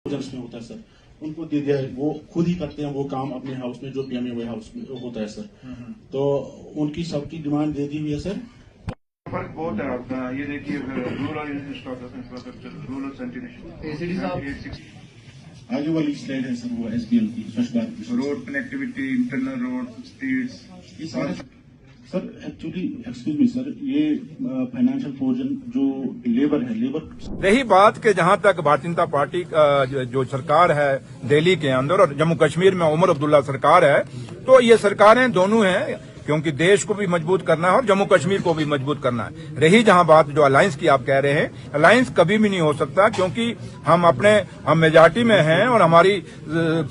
में होता है सर, उनको दे दिया है, वो खुद ही करते हैं वो काम अपने हाउस में जो पीएमए वे हाउस में होता है सर। तो उनकी सबकी डिमांड दे दी हुई है सर। फर्क बहुत है आपका, ये देखिए रूरल इंफ्रास्ट्रक्चर, रूरल सैनिटेशन, आगे वाली स्लाइड है सर वो एसबीएल की स्वच्छ Bharat road connectivity, internal road, streets, ये सारे sir. Actually excuse me sir, ये फाइनेंशियल पोर्शन जो लेबर है, लेबर रही बात के जहां तक भारतीय जनता पार्टी जो सरकार है दिल्ली के अंदर और जम्मू कश्मीर में उमर अब्दुल्ला सरकार है, तो ये सरकारें दोनों हैं, क्योंकि देश को भी मजबूत करना है और जम्मू कश्मीर को भी मजबूत करना है। रही जहां बात जो अलायंस की आप कह रहे हैं, अलायंस कभी भी नहीं हो सकता, क्योंकि हम मेजॉरिटी में हैं और हमारी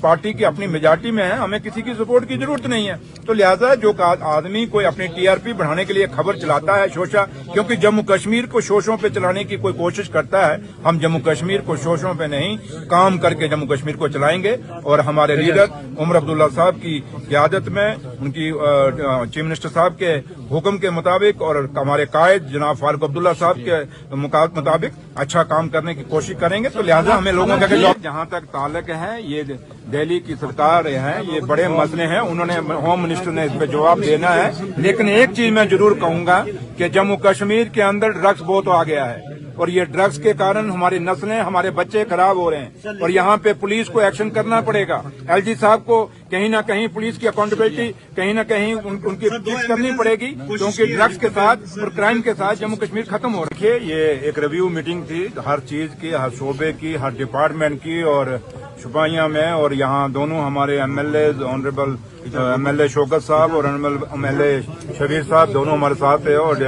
पार्टी की अपनी मेजॉरिटी में है, हमें किसी की सपोर्ट की जरूरत नहीं है। तो लिहाजा जो आदमी कोई अपनी टीआरपी बढ़ाने के लिए खबर चलाता है शोषा, क्योंकि जम्मू कश्मीर को शोषों पे चलाने की कोई कोशिश करता है, हम जम्मू कश्मीर को शोषों पे नहीं, काम करके जम्मू कश्मीर को चलाएंगे। और हमारे लीडर उमर अब्दुल्ला साहब की क़यादत में, उनकी चीफ मिनिस्टर साहब के हुक्म के मुताबिक और हमारे कायद जनाब फारूक अब्दुल्ला साहब के मुताबिक अच्छा काम करने की कोशिश करेंगे। तो लिहाजा हमें लोगों का जहां तक ताल्लुक है, ये दिल्ली की सरकार है, ये बड़े मसले हैं, उन्होंने होम मिनिस्टर ने इस पे जवाब देना है। लेकिन एक चीज मैं जरूर कहूंगा कि जम्मू कश्मीर के अंदर ड्रग्स बहुत आ गया है और ये ड्रग्स के कारण हमारी नस्लें, हमारे बच्चे खराब हो रहे हैं और यहाँ पे पुलिस को एक्शन करना पड़ेगा। एलजी साहब को कहीं ना कहीं पुलिस की अकाउंटेबिलिटी कहीं ना कहीं उनकी फिक्स करनी पड़ेगी, क्योंकि ड्रग्स के साथ और क्राइम के साथ जम्मू कश्मीर खत्म हो रही है। ये एक रिव्यू मीटिंग थी हर चीज की, हर शोबे की, हर डिपार्टमेंट की और शुपाइयां में, और यहाँ दोनों हमारे एमएलए ऑनरेबल एमएलए शौकत साहब और एमएलए शबीर साहब दोनों हमारे साथ है। और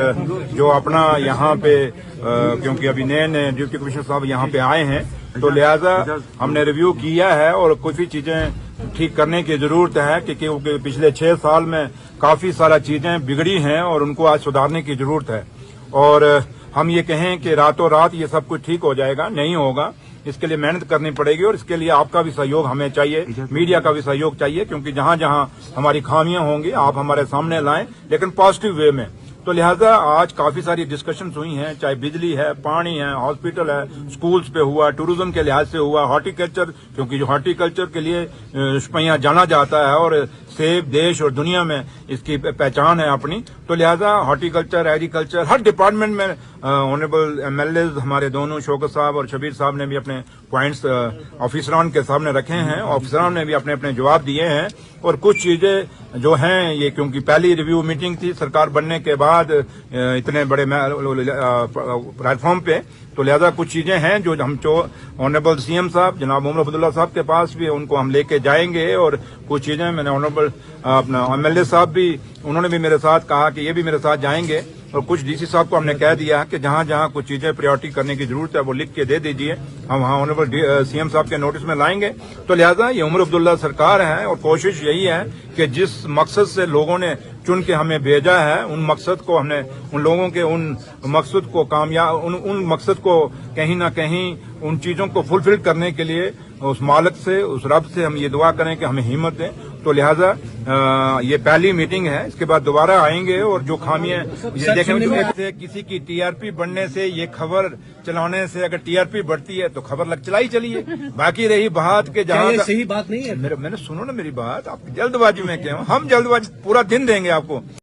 जो अपना यहाँ पे क्योंकि अभी नए डिप्टी कमिश्नर साहब यहाँ पे आए हैं, तो लिहाजा हमने रिव्यू किया है और कुछ ही चीजें ठीक करने की जरूरत है, क्योंकि पिछले 6 साल में काफी सारा चीजें बिगड़ी हैं और उनको आज सुधारने की जरूरत है। और हम ये कहें कि रातों रात ये सब कुछ ठीक हो जाएगा, नहीं होगा। इसके लिए मेहनत करनी पड़ेगी और इसके लिए आपका भी सहयोग हमें चाहिए, मीडिया का भी सहयोग चाहिए, क्योंकि जहां जहां हमारी खामियां होंगी आप हमारे सामने लाएं, लेकिन पॉजिटिव वे में। तो लिहाजा आज काफी सारी डिस्कशंस हुई हैं, चाहे बिजली है, पानी है, हॉस्पिटल है, स्कूल्स पे हुआ, टूरिज्म के लिहाज से हुआ, हॉर्टिकल्चर, क्योंकि जो हॉर्टिकल्चर के लिए शुपैया जाना जाता है और सेब देश और दुनिया में इसकी पहचान है अपनी। तो लिहाजा हॉर्टिकल्चर, एग्रीकल्चर, हर डिपार्टमेंट में ऑनरेबल एमएलए हमारे दोनों शौकत साहब और शबीर साहब ने भी अपने पॉइंट्स ऑफिसरान के सामने रखे हैं, ऑफिसरान ने भी अपने अपने जवाब दिए हैं। और कुछ चीजें जो हैं ये, क्योंकि पहली रिव्यू मीटिंग थी सरकार बनने के बाद इतने बड़े प्लेटफॉर्म पे, तो लिहाजा कुछ चीजें हैं जो हम ऑनरेबल सीएम साहब जनाब उमर अब्दुल्ला साहब के पास भी उनको हम लेके जाएंगे। और कुछ चीजें मैंने ऑनरेबल अपना एमएलए साहब भी, उन्होंने भी मेरे साथ कहा कि ये भी मेरे साथ जाएंगे। और कुछ डीसी साहब को हमने कह दिया कि जहां जहां कुछ चीजें प्रायोरिटी करने की जरूरत है वो लिख के दे दीजिए, हम वहां ऑनरेबल सीएम साहब के नोटिस में लाएंगे। तो लिहाजा ये उमर अब्दुल्ला सरकार है और कोशिश यही है कि जिस मकसद से लोगों ने चुन के हमें भेजा है, उन मकसद को हमने, उन लोगों के उन मकसद को कामयाब, उन मकसद को कहीं ना कहीं उन चीजों को फुलफिल करने के लिए उस मालिक से, उस रब से हम ये दुआ करें कि हमें हिम्मत दें। तो लिहाजा ये पहली मीटिंग है, इसके बाद दोबारा आएंगे और जो खामियां ये देखेंगे। किसी की टीआरपी बढ़ने से, ये खबर चलाने से अगर टीआरपी बढ़ती है तो खबर चलाई चलिए। बाकी रही बात के जहां सही बात नहीं है, मैंने सुनो ना मेरी बात, आप जल्दबाजी में क्या, हम जल्दबाजी पूरा दिन देंगे आपको।